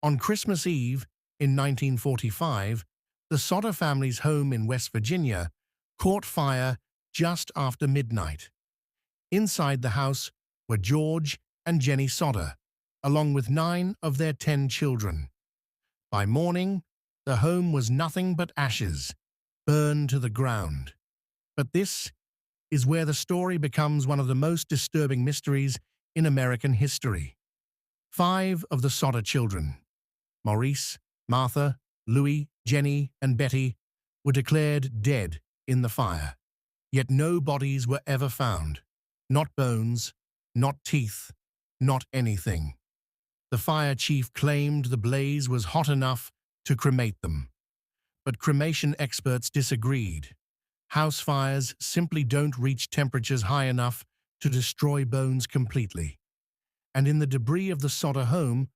On Christmas Eve in 1945, the Sodder family's home in West Virginia caught fire just after midnight. Inside the house were George and Jenny Sodder, along with 9 of their 10 children. By morning, the home was nothing but ashes, burned to the ground. But this is where the story becomes one of the most disturbing mysteries in American history. 5 of the Sodder children, Maurice, Martha, Louis, Jenny, and Betty, were declared dead in the fire. Yet no bodies were ever found. Not bones, not teeth, not anything. The fire chief claimed the blaze was hot enough to cremate them. But cremation experts disagreed. House fires simply don't reach temperatures high enough to destroy bones completely. And in the debris of the Sodder home,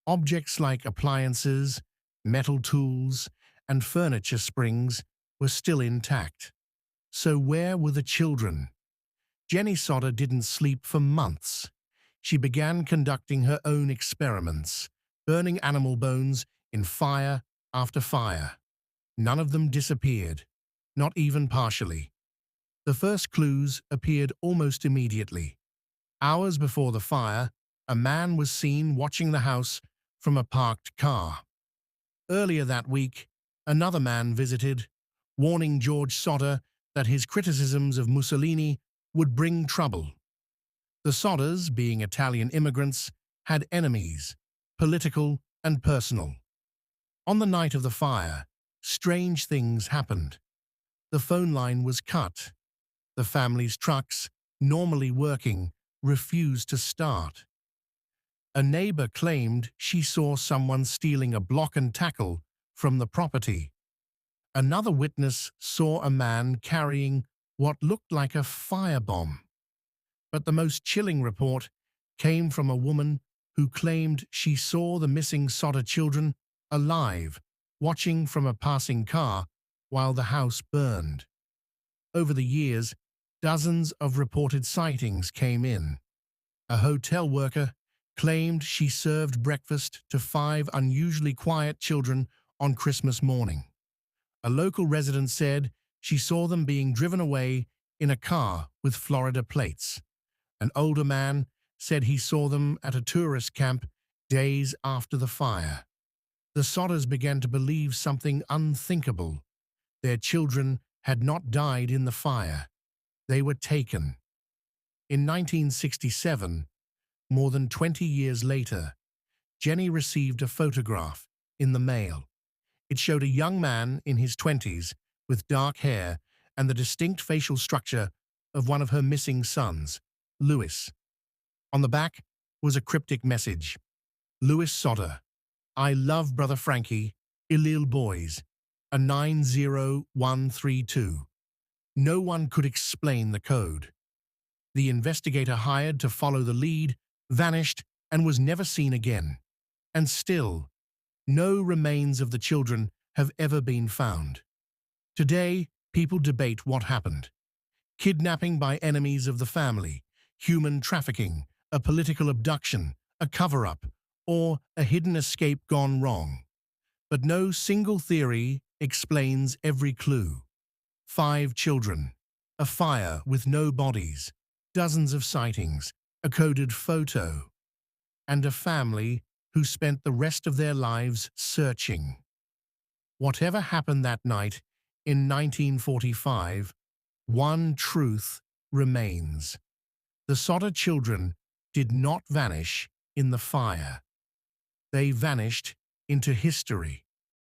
objects like appliances, metal tools, and furniture springs were still intact. So where were the children? Jenny Sodder didn't sleep for months. She began conducting her own experiments, burning animal bones in fire after fire. None of them disappeared, not even partially. The first clues appeared almost immediately. Hours before the fire, a man was seen watching the house from a parked car. Earlier that week, another man visited, warning George Sodder that his criticisms of Mussolini would bring trouble. The Sodders, being Italian immigrants, had enemies, political and personal. On the night of the fire, strange things happened. The phone line was cut. The family's trucks, normally working, refused to start. A neighbor claimed she saw someone stealing a block and tackle from the property. Another witness saw a man carrying what looked like a firebomb. But the most chilling report came from a woman who claimed she saw the missing Sodder children alive, watching from a passing car while the house burned. Over the years, dozens of reported sightings came in. A hotel worker claimed she served breakfast to 5 unusually quiet children on Christmas morning. A local resident said she saw them being driven away in a car with Florida plates. An older man said he saw them at a tourist camp days after the fire. The Sodders began to believe something unthinkable. Their children had not died in the fire. They were taken. In 1967, more than 20 years later, Jenny received a photograph in the mail. It showed a young man in his 20s with dark hair and the distinct facial structure of one of her missing sons, Louis. On the back was a cryptic message. Louis Sodder, I love brother Frankie, Ilil boys, a 90132. No one could explain the code. The investigator hired to follow the lead vanished and was never seen again. And still, no remains of the children have ever been found. Today, people debate what happened. Kidnapping by enemies of the family, human trafficking, a political abduction, a cover-up, or a hidden escape gone wrong. But no single theory explains every clue. 5 children, a fire with no bodies, dozens of sightings, a coded photo, and a family who spent the rest of their lives searching. Whatever happened that night in 1945, one truth remains. The Sodder children did not vanish in the fire. They vanished into history.